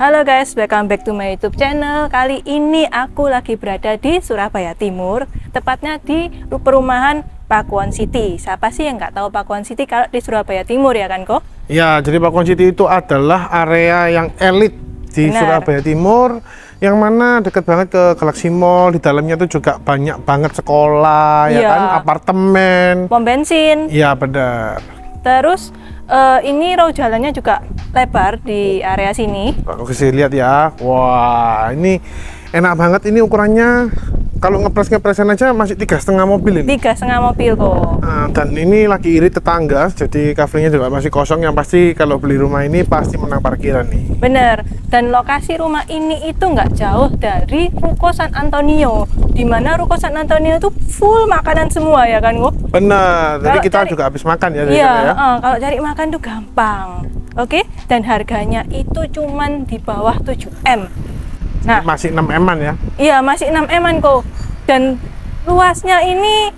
Halo guys, welcome back to my YouTube channel. Kali ini aku lagi berada di Surabaya Timur, tepatnya di perumahan Pakuwon City. Siapa sih yang nggak tahu Pakuwon City kalau di Surabaya Timur, ya kan kok? Ya, jadi Pakuwon City itu adalah area yang elit di Surabaya Timur, yang mana dekat banget ke Galaxy Mall. Di dalamnya tuh juga banyak banget sekolah, ya kan, apartemen, pom bensin. Iya, benar. Terus ini row jalannya juga lebar di area sini. Oke, sih lihat ya. Wah, ini enak banget. Ini ukurannya kalau ngepres-ngepresan aja masih 3,5 mobil ini. 3,5 mobil kok. Dan ini lagi irit tetangga, jadi covernya juga masih kosong. Yang pasti kalau beli rumah ini pasti menang parkiran nih. Bener. Dan lokasi rumah ini itu nggak jauh dari Ruko San Antonio, di mana Ruko San Antonio itu full makanan semua, ya kan kok? Benar. Jadi kita juga habis makan ya. Iya. Ya? Kalau cari makan tuh gampang. Oke. Dan harganya itu cuman di bawah 7M. Nah, masih 6M-an ya? Iya, masih 6M-an kok. Dan luasnya ini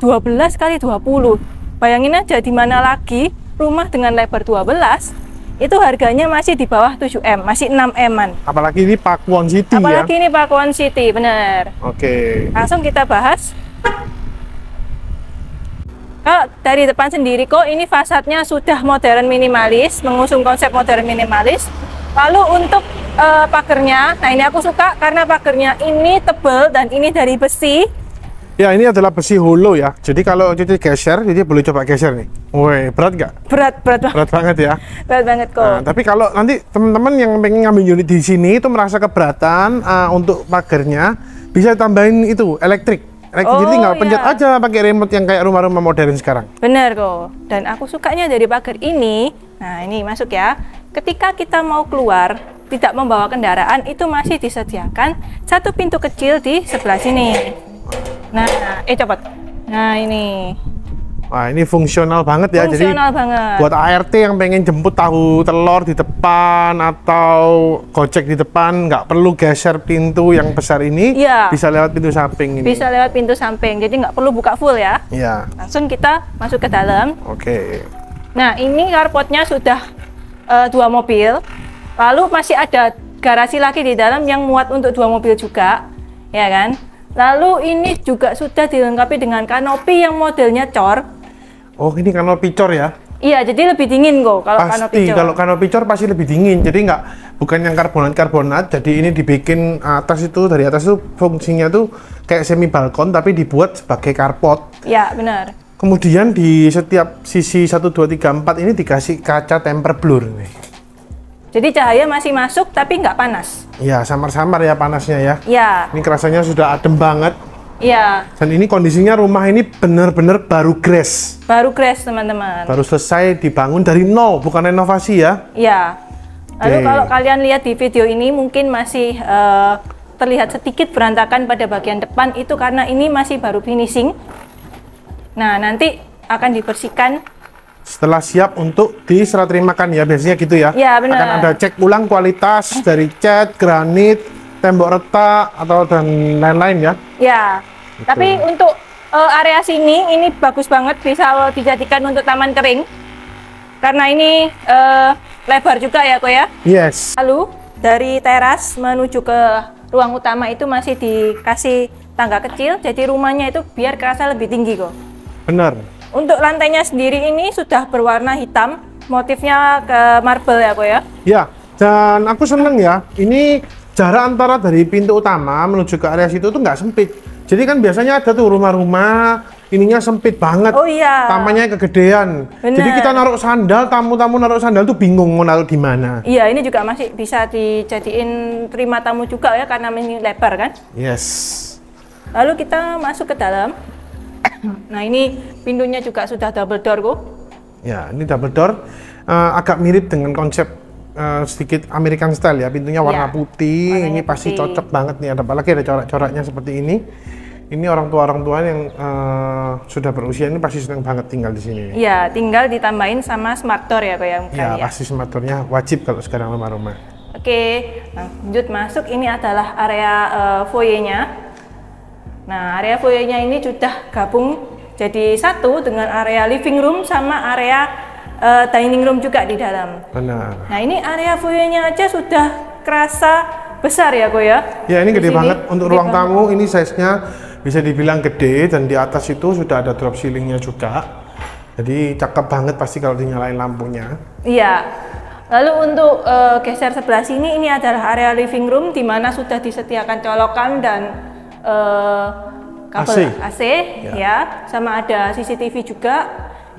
12 kali 20. Bayangin aja di mana lagi rumah dengan lebar 12 itu harganya masih di bawah 7M, masih 6M-an. Apalagi ini Pakuwon City. Apalagi ini Pakuwon City, bener. Oke. Langsung kita bahas. Kalau dari depan sendiri kok ini fasadnya sudah modern minimalis, mengusung konsep modern minimalis. Lalu untuk pagernya, nah ini aku suka karena pagernya ini tebal dan ini dari besi. Ya, ini adalah besi hollow ya. Jadi kalau jadi geser, jadi boleh coba geser nih. Woi, berat nggak? Berat banget. Berat banget ya. Berat banget kok. Nah, tapi kalau nanti teman-teman yang pengen ngambil unit di sini itu merasa keberatan untuk pagernya, bisa tambahin itu elektrik. Jadi tinggal pencet aja pakai remote yang kayak rumah-rumah modern sekarang. Bener kok. Dan aku sukanya dari pagar ini. Nah, ini masuk ya. Ketika kita mau keluar, tidak membawa kendaraan, itu masih disediakan satu pintu kecil di sebelah sini. Nah, cepet. Nah, ini. Wah, ini fungsional banget ya. Fungsional jadi banget. Buat ART yang pengen jemput tahu telur di depan atau Gojek di depan, nggak perlu geser pintu yang besar ini. Iya. Bisa lewat pintu samping ini. Bisa lewat pintu samping, jadi nggak perlu buka full ya. Iya. Langsung kita masuk ke dalam. Oke. Nah, ini carportnya sudah 2 mobil. Lalu masih ada garasi lagi di dalam yang muat untuk 2 mobil juga, ya kan? Lalu ini juga sudah dilengkapi dengan kanopi yang modelnya cor. Oh, ini kanopi cor ya? Iya, jadi lebih dingin kok kalau kanopi cor. Kalau kanopi cor pasti lebih dingin. Jadi bukan yang karbonat. Jadi ini dibikin atas itu, dari atas itu fungsinya tuh kayak semi balkon tapi dibuat sebagai carport. Iya, benar. Kemudian di setiap sisi 1, 2, 3, 4 ini dikasih kaca temper blur nih. Jadi cahaya masih masuk tapi nggak panas. Iya, samar-samar ya panasnya ya. Iya. Ini kerasanya sudah adem banget. Iya. Dan ini kondisinya rumah ini benar-benar baru grass. Baru grass, teman-teman. Baru selesai dibangun dari nol, bukan renovasi ya. Iya. Lalu kalau kalian lihat di video ini mungkin masih terlihat sedikit berantakan pada bagian depan, itu karena ini masih baru finishing. Nah, nanti akan dibersihkan setelah siap untuk diserah terimakan ya, biasanya gitu ya. Iya, benar. Akan ada cek ulang kualitas dari cat, granit, tembok retak atau dan lain-lain ya. Ya. Tapi untuk area sini ini bagus banget, bisa dijadikan untuk taman kering. Karena ini lebar juga ya, kok ya. Yes. Lalu dari teras menuju ke ruang utama itu masih dikasih tangga kecil, jadi rumahnya itu biar kerasa lebih tinggi kok. Benar. Untuk lantainya sendiri ini sudah berwarna hitam, motifnya ke marble ya, kok ya? Ya, dan aku seneng ya, ini jarak antara dari pintu utama menuju ke area situ tuh nggak sempit. Jadi kan biasanya ada tuh rumah-rumah ininya sempit banget. Oh iya. Tamannya kegedean. Bener. Jadi kita naruh sandal, tamu-tamu naruh sandal tuh bingung mau naruh di mana. Iya, ini juga masih bisa dijadiin terima tamu juga ya, karena ini lebar kan? Yes. Lalu kita masuk ke dalam. Nah, ini pintunya juga sudah double door kok. Ya, ini double door. Agak mirip dengan konsep sedikit American style ya. Pintunya warna putih. Warnanya ini pasti putih. cocok banget nih. Apalagi ada corak-coraknya seperti ini. Ini orang tua yang sudah berusia ini pasti senang banget tinggal di sini. Iya, tinggal ditambahin sama smart door ya, kok ya? Ya, pasti smart door-nya wajib kalau sekarang rumah-rumah. Oke, lanjut masuk. Ini adalah area foyer-nya. Nah, area foyer-nya ini sudah gabung jadi satu dengan area living room sama area dining room juga di dalam. Benar. Nah, ini area foyer-nya aja sudah kerasa besar ya kok ya. Ya ini gede banget untuk ruang banget. tamu. Ini size-nya bisa dibilang gede dan di atas itu sudah ada drop ceiling-nya juga. Jadi cakep banget pasti kalau dinyalain lampunya. Iya. Lalu untuk geser sebelah sini, ini adalah area living room di mana sudah disediakan colokan dan kabel AC ya, sama ada CCTV juga,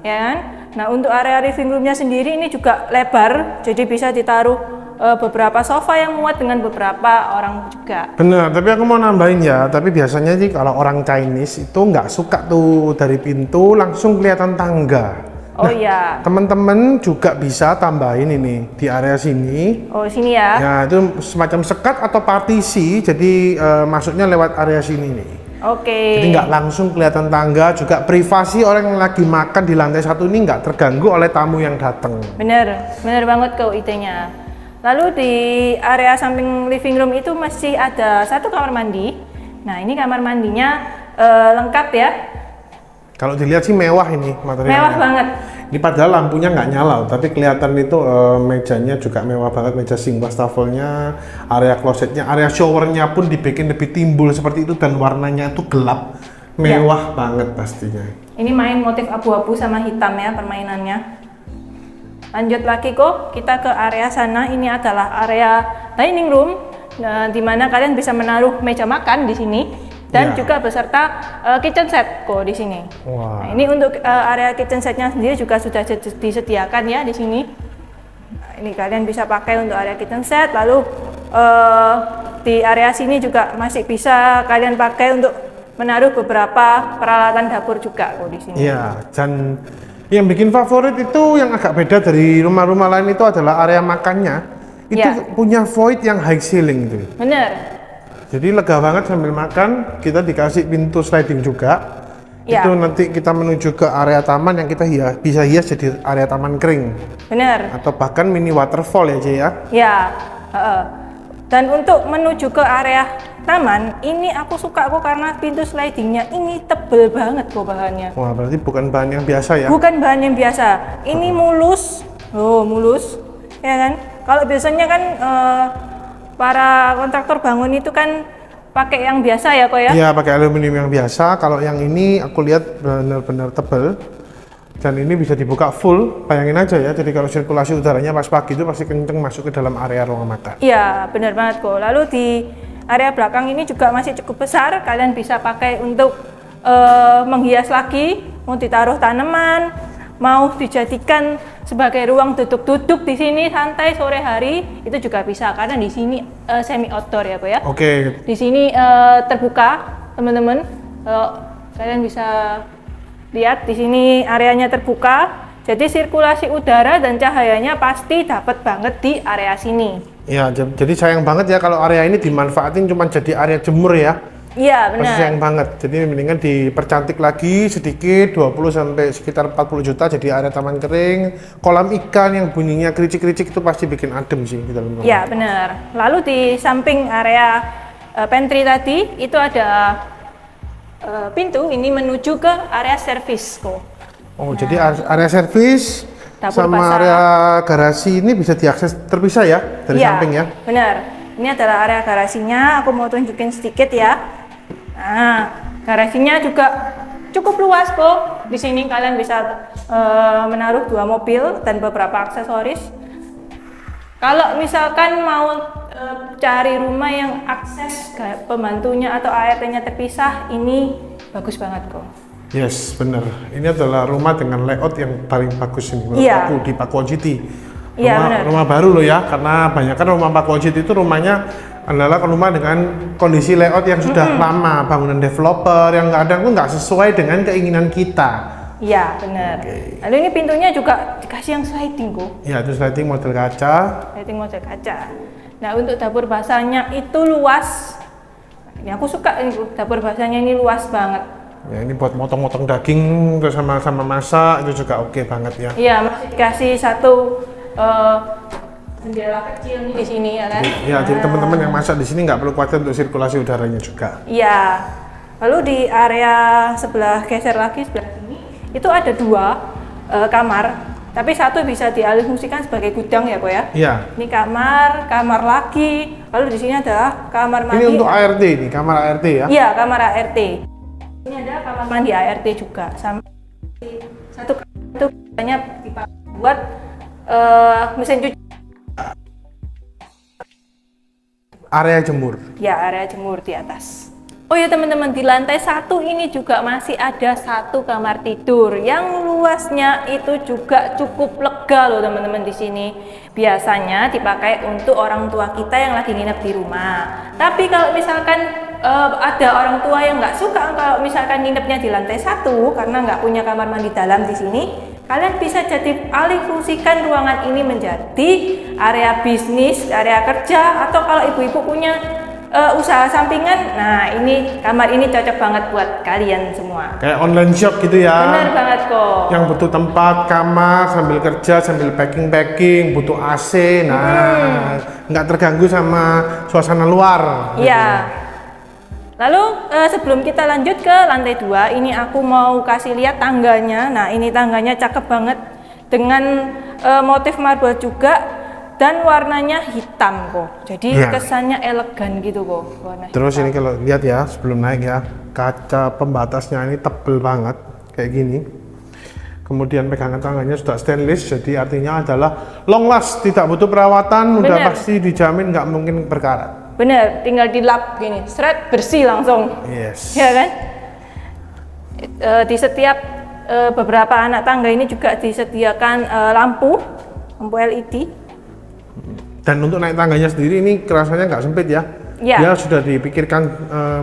ya kan? Nah untuk area living roomnya sendiri ini juga lebar, jadi bisa ditaruh beberapa sofa yang muat dengan beberapa orang juga. Bener, tapi aku mau nambahin ya, tapi biasanya sih kalau orang Chinese itu nggak suka tuh dari pintu langsung kelihatan tangga. Oh iya. Teman-teman juga bisa tambahin ini di area sini. Oh sini ya? Ya itu semacam sekat atau partisi, jadi masuknya lewat area sini nih. Oke. Jadi nggak langsung kelihatan tangga, juga privasi orang yang lagi makan di lantai 1 ini nggak terganggu oleh tamu yang datang. Bener banget kok idenya. Lalu di area samping living room itu masih ada satu kamar mandi. Nah ini kamar mandinya lengkap ya. Kalau dilihat sih mewah ini materialnya. Mewah banget. Ini padahal lampunya nggak nyala, tapi kelihatan itu mejanya juga mewah banget, meja sink wastafelnya, area klosetnya, area showernya pun dibikin lebih timbul seperti itu dan warnanya itu gelap, mewah banget pastinya. Ini main motif abu-abu sama hitam ya permainannya. Lanjut lagi kok, kita ke area sana. Ini adalah area dining room, di mana kalian bisa menaruh meja makan di sini. Dan juga beserta kitchen set kok di sini. Wow. Nah, ini untuk area kitchen setnya sendiri juga sudah disediakan ya di sini. Nah, ini kalian bisa pakai untuk area kitchen set. Lalu di area sini juga masih bisa kalian pakai untuk menaruh beberapa peralatan dapur juga kok di sini. Iya, dan yang bikin favorit itu yang agak beda dari rumah-rumah lain itu adalah area makannya. Itu punya void yang high ceiling tuh. Bener. Jadi lega banget sambil makan, kita dikasih pintu sliding juga. Itu nanti kita menuju ke area taman yang kita bisa hias jadi area taman kering. Bener. Atau bahkan mini waterfall ya, Jay ya? Ya. Dan untuk menuju ke area taman, ini aku suka kok karena pintu slidingnya ini tebel banget kok bahannya. Wah, berarti bukan bahan yang biasa ya? Bukan bahan yang biasa. Ini mulus. Oh, mulus. Ya kan? Kalau biasanya kan para kontraktor bangun itu kan pakai yang biasa ya kok ya? Iya, pakai aluminium yang biasa. Kalau yang ini aku lihat benar-benar tebal dan ini bisa dibuka full. Bayangin aja ya, jadi kalau sirkulasi udaranya pas pagi itu pasti kenceng masuk ke dalam area ruang makan. Iya, benar banget kok. Lalu di area belakang ini juga masih cukup besar. Kalian bisa pakai untuk menghias lagi, mau ditaruh tanaman, mau dijadikan sebagai ruang duduk-duduk di sini santai sore hari, itu juga bisa karena di sini semi outdoor ya kok ya. Oke. Di sini terbuka teman-teman, kalian bisa lihat di sini areanya terbuka, jadi sirkulasi udara dan cahayanya pasti dapat banget di area sini. Ya, jadi sayang banget ya kalau area ini dimanfaatin cuma jadi area jemur ya. Iya benar. Masih sayang banget, jadi mendingan dipercantik lagi sedikit, 20 sampai sekitar 40 juta jadi area taman kering, kolam ikan yang bunyinya kericik-kericik itu pasti bikin adem sih di dalam rumah. Iya benar. Lalu di samping area pantry tadi itu ada pintu ini menuju ke area servis kok. Oh, jadi area servis sama pasar, area garasi ini bisa diakses terpisah ya dari samping ya? Benar. Ini adalah area garasinya. Aku mau tunjukin sedikit ya. Nah, garasinya juga cukup luas kok. Di sini kalian bisa menaruh 2 mobil dan beberapa aksesoris. Kalau misalkan mau cari rumah yang akses pembantunya atau ART-nya terpisah, ini bagus banget kok. Yes, bener. Ini adalah rumah dengan layout yang paling bagus ini menurut aku di Pakuwon City. Rumah baru loh ya, karena banyak kan rumah Pakuwon City itu rumahnya adalah rumah dengan kondisi layout yang sudah lama, bangunan developer yang kadang tuh nggak sesuai dengan keinginan kita. Iya benar. Lalu ini pintunya juga dikasih yang sliding kok. Iya, itu sliding model kaca. Sliding model kaca. Nah untuk dapur basahnya itu luas. Ini aku suka ini dapur basahnya ini luas banget. Ya ini buat motong-motong daging terus sama masak itu juga oke banget ya. Iya masih dikasih satu jendela kecil nih di sini ya kan. Iya, jadi teman-teman yang masak di sini nggak perlu khawatir untuk sirkulasi udaranya juga. Iya. Lalu di area sebelah geser lagi sebelah sini itu ada 2 kamar Tapi satu bisa dialihfungsikan sebagai gudang ya kok ya. Iya. Ini kamar laki. Lalu di sini adalah kamar mandi. Ini untuk ART ini, kamar ART ya? Iya, kamar ART. Ini ada kamar mandi ART juga. Sama satu itu hanya dipakai buat mesin cuci. Area jemur. Ya, area jemur di atas. Oh ya teman-teman, di lantai 1 ini juga masih ada satu kamar tidur yang luasnya itu juga cukup lega loh teman-teman di sini. Biasanya dipakai untuk orang tua kita yang lagi nginep di rumah. Tapi kalau misalkan ada orang tua yang nggak suka kalau misalkan nginepnya di lantai 1 karena nggak punya kamar mandi dalam di sini, kalian bisa jadi alih fungsikan ruangan ini menjadi area bisnis, area kerja, atau kalau ibu-ibu punya usaha sampingan, nah ini kamar ini cocok banget buat kalian semua. Kayak online shop gitu ya. Benar banget kok. Yang butuh tempat, kamar, sambil kerja, sambil packing, butuh AC, nah nggak terganggu sama suasana luar. Iya. Lalu sebelum kita lanjut ke lantai 2, ini aku mau kasih lihat tangganya. Nah ini tangganya cakep banget dengan motif marble juga. Dan warnanya hitam kok, jadi kesannya elegan gitu kok. Terus ini kalau lihat ya, sebelum naik ya, kaca pembatasnya ini tebel banget, kayak gini. Kemudian pegangan tangannya sudah stainless, jadi artinya adalah long last, tidak butuh perawatan, udah pasti dijamin nggak mungkin berkarat. Bener, tinggal dilap gini, seret bersih langsung. Yes. Ya kan? Di setiap beberapa anak tangga ini juga disediakan lampu LED. Dan untuk naik tangganya sendiri ini kerasanya nggak sempit ya. Dia sudah dipikirkan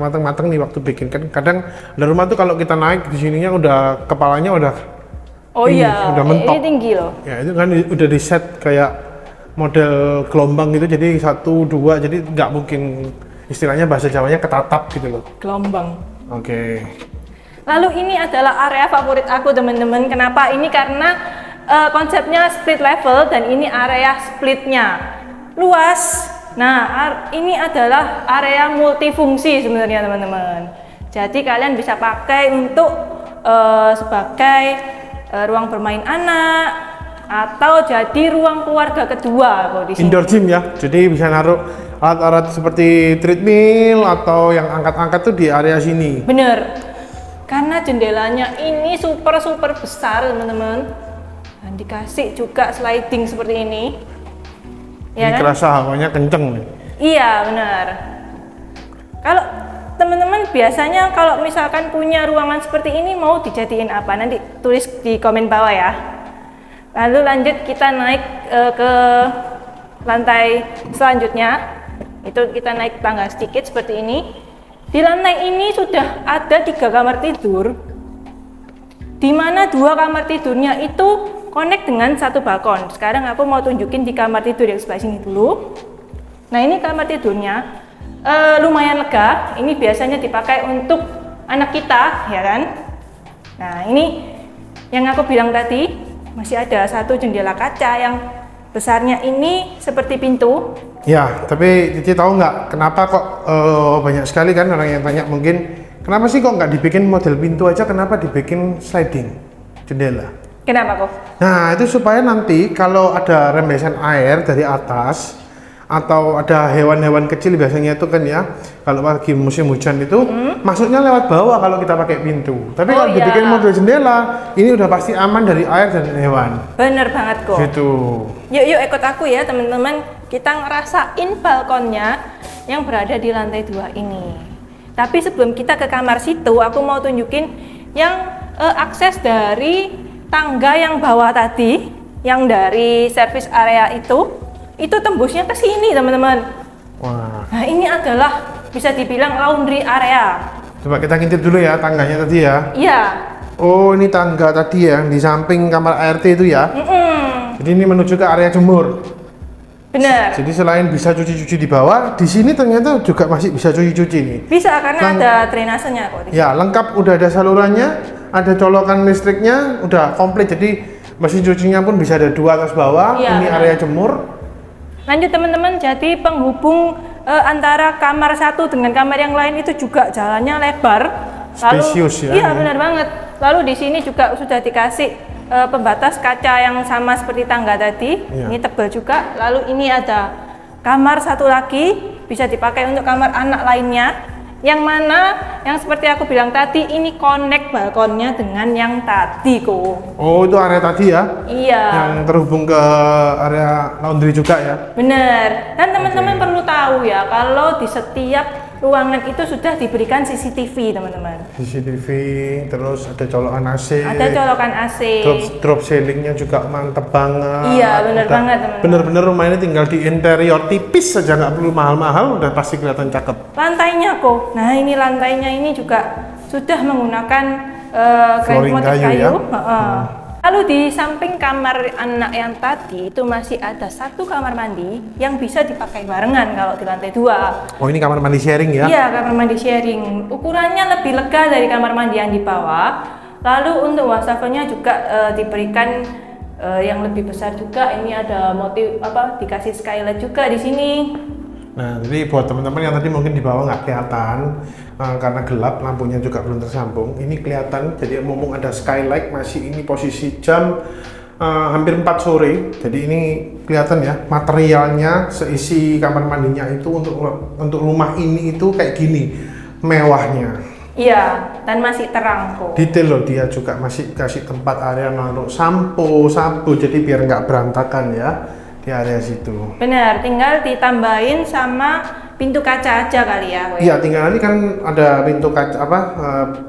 matang-matang nih waktu bikinkan. Kadang dari rumah tuh kalau kita naik di sininya udah kepalanya udah udah mentok. Ini tinggi loh. Ya itu kan udah di set kayak model gelombang gitu, jadi 1, 2, jadi nggak mungkin, istilahnya bahasa Jawanya ketatap gitu loh. Gelombang. Oke. Lalu ini adalah area favorit aku teman-teman. Kenapa? Ini karena konsepnya split level dan ini area splitnya luas. Nah, ini adalah area multifungsi sebenarnya teman-teman. Jadi kalian bisa pakai untuk sebagai ruang bermain anak atau jadi ruang keluarga kedua kalau di sini. Indoor gym ya. Jadi bisa naruh alat-alat seperti treadmill atau yang angkat-angkat tuh di area sini. Bener. Karena jendelanya ini super besar teman-teman. Dan dikasih juga sliding seperti ini. Ya ini kan? Kerasa hawanya kenceng nih. Iya benar. Kalau teman-teman biasanya kalau misalkan punya ruangan seperti ini mau dijadiin apa? Nanti tulis di komen bawah ya. Lalu lanjut kita naik ke lantai selanjutnya. Itu kita naik tangga sedikit seperti ini. Di lantai ini sudah ada 3 kamar tidur. Di mana 2 kamar tidurnya itu connect dengan satu balkon. Sekarang aku mau tunjukin di kamar tidur yang sebelah sini dulu. Nah ini kamar tidurnya lumayan lega. Ini biasanya dipakai untuk anak kita, ya kan? Nah ini yang aku bilang tadi, masih ada satu jendela kaca yang besarnya ini seperti pintu. Ya, tapi Cici tahu nggak kenapa kok banyak sekali kan orang yang tanya mungkin kenapa sih kok nggak dibikin model pintu aja, kenapa dibikin sliding jendela? Kenapa kok? Nah itu supaya nanti kalau ada rembesan air dari atas atau ada hewan-hewan kecil biasanya itu kan ya, kalau lagi musim hujan itu masuknya lewat bawah kalau kita pakai pintu. Tapi kalau dibikin model jendela, ini udah pasti aman dari air dan hewan. Bener banget kok. Gitu. Yuk ikut aku ya teman-teman, kita ngerasain balkonnya yang berada di lantai 2 ini. Tapi sebelum kita ke kamar situ, aku mau tunjukin yang akses dari tangga yang bawah tadi, yang dari service area itu tembusnya ke sini teman-teman. Wah. Nah ini adalah bisa dibilang laundry area. Coba kita ngintip dulu ya tangganya tadi ya. Iya. Oh ini tangga tadi ya, yang di samping kamar ART itu ya. Jadi ini menuju ke area jemur. Benar. Jadi selain bisa cuci-cuci di bawah, di sini ternyata juga masih bisa cuci-cuci nih. Bisa karena ada drainasenya kok. Ya lengkap, udah ada salurannya, ada colokan listriknya, udah komplit. Jadi mesin cucinya pun bisa ada 2 atas bawah. Ya, ini area jemur. Lanjut teman-teman, jadi penghubung antara kamar satu dengan kamar yang lain itu juga jalannya lebar. Spesius ya. Iya benar banget. Lalu di sini juga sudah dikasih pembatas kaca yang sama seperti tangga tadi. Ini tebal juga. Lalu ini ada kamar satu lagi, bisa dipakai untuk kamar anak lainnya. Yang mana yang seperti aku bilang tadi, ini connect balkonnya dengan yang tadi kok. Oh, itu area tadi ya? Iya. Yang terhubung ke area laundry juga ya? Bener. Dan teman-teman perlu tahu ya, kalau di setiap ruangan itu sudah diberikan CCTV, teman-teman. CCTV, terus ada colokan AC. Ada colokan AC. Drop ceilingnya juga mantep banget. Iya, bener banget, teman-teman. Bener-bener rumah ini tinggal di interior tipis saja, nggak perlu mahal-mahal, udah pasti kelihatan cakep. Lantainya kok. Nah, ini lantainya ini juga sudah menggunakan flooring motif kayu ya. Lalu di samping kamar anak yang tadi itu masih ada satu kamar mandi yang bisa dipakai barengan kalau di lantai 2. Oh, ini kamar mandi sharing ya? Iya, kamar mandi sharing. Ukurannya lebih lega dari kamar mandi yang di bawah. Lalu untuk wastafelnya juga diberikan yang lebih besar juga. Ini ada motif dikasih skylight juga di sini. Nah, jadi buat teman-teman yang tadi mungkin di bawah nggak kelihatan karena gelap, lampunya juga belum tersambung. Ini kelihatan, jadi mumpung ada skylight, masih ini posisi jam hampir 4 sore. Jadi ini kelihatan ya, materialnya, seisi kamar mandinya itu untuk rumah ini itu kayak gini, mewahnya. Iya, dan masih terang kok. Detail loh, dia juga masih kasih tempat area naruh sampo, jadi biar nggak berantakan ya di area situ. Benar, tinggal ditambahin sama pintu kaca aja kali ya. Iya, tinggal nanti kan ada pintu kaca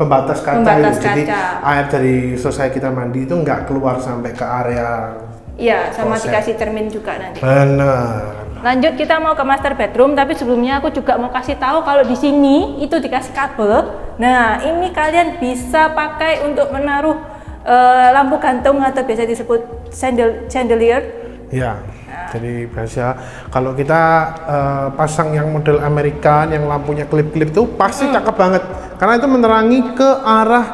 pembatas kaca Pembatas itu. Jadi kaca. air dari selesai kita mandi itu nggak keluar sampai ke area. Iya, sama kloset. dikasih cermin juga nanti. Benar. Lanjut kita mau ke master bedroom, tapi sebelumnya aku juga mau kasih tahu kalau di sini itu dikasih kabel. Nah, ini kalian bisa pakai untuk menaruh lampu gantung atau biasa disebut chandelier. Ya. Jadi biasa kalau kita pasang yang model American yang lampunya klip-klip itu pasti cakep banget karena itu menerangi ke arah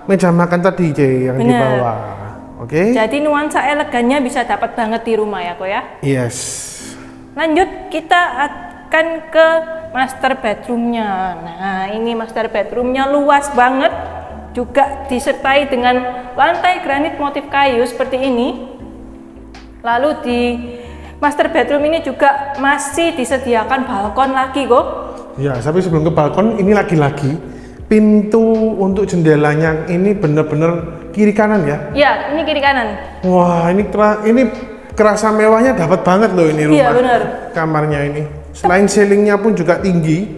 meja makan tadi yang di bawah. Oke. Jadi nuansa elegannya bisa dapat banget di rumah ya kok ya. Yes. Lanjut kita akan ke master bedroomnya. Nah, ini master bedroomnya luas banget, juga disertai dengan lantai granit motif kayu seperti ini. Lalu di master bedroom ini juga masih disediakan balkon lagi kok. Ya, tapi sebelum ke balkon ini lagi-lagi pintu untuk jendelanya ini bener-bener kiri kanan ya? Iya, ini kiri kanan. Wah, ini kerasa mewahnya dapat banget loh ini rumah. Iya, bener. Kamarnya ini. Selain ceilingnya pun juga tinggi.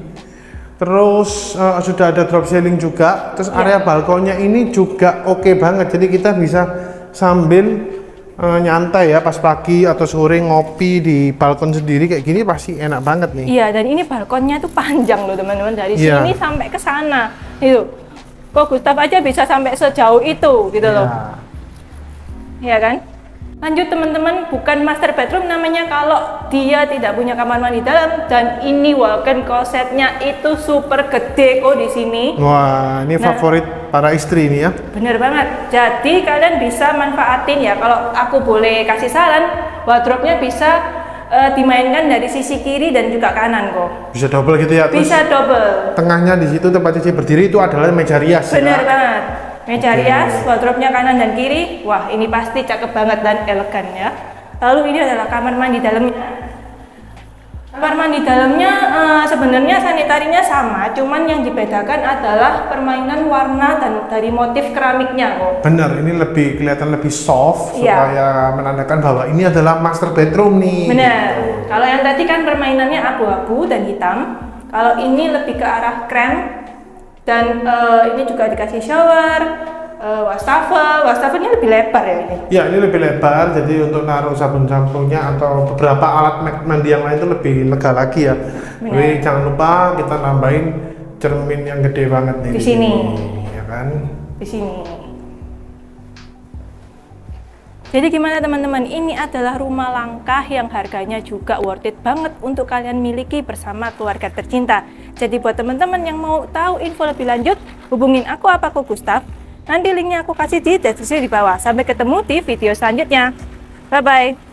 Terus sudah ada drop ceiling juga. Terus area balkonnya ini juga oke banget. Jadi kita bisa sambil nyantai ya pas pagi atau sore ngopi di balkon sendiri kayak gini pasti enak banget nih. Iya, dan ini balkonnya tuh panjang loh teman-teman, dari sini sampai ke sana gitu. Kok Gustaf aja bisa sampai sejauh itu gitu loh. Iya kan? Lanjut teman-teman, bukan master bedroom namanya kalau dia tidak punya kamar mandi dalam, dan ini walk-in closetnya itu super gede kok di sini. Wah, ini favorit para istri ini ya. Bener banget. Jadi kalian bisa manfaatin ya, kalau aku boleh kasih saran, wardrobe-nya bisa dimainkan dari sisi kiri dan juga kanan kok. Bisa double gitu ya? Bisa double. Tengahnya di situ tempat Cici berdiri itu adalah meja rias. Bener banget. Meja rias, wardrobe-nya kanan dan kiri. Wah, ini pasti cakep banget dan elegan ya. Lalu ini adalah kamar mandi dalamnya. Kamar mandi dalamnya sebenarnya sanitarinya sama, cuman yang dibedakan adalah permainan warna dan dari motif keramiknya kok. Bener, ini lebih kelihatan lebih soft supaya menandakan bahwa ini adalah master bedroom nih. Bener. Kalau yang tadi kan permainannya abu-abu dan hitam. Kalau ini lebih ke arah krem. Dan ini juga dikasih shower, wastafelnya lebih lebar ya ini. Ya, ini lebih lebar, jadi untuk naruh sabun-sabunnya atau beberapa alat mandi yang lain itu lebih lega lagi ya. Jadi jangan lupa kita nambahin cermin yang gede banget nih di sini. Ya kan? Di sini. Jadi gimana teman-teman, ini adalah rumah langkah yang harganya juga worth it banget untuk kalian miliki bersama keluarga tercinta. Jadi buat teman-teman yang mau tahu info lebih lanjut, hubungin aku Gustaf. Nanti linknya aku kasih di deskripsi di bawah. Sampai ketemu di video selanjutnya. Bye-bye.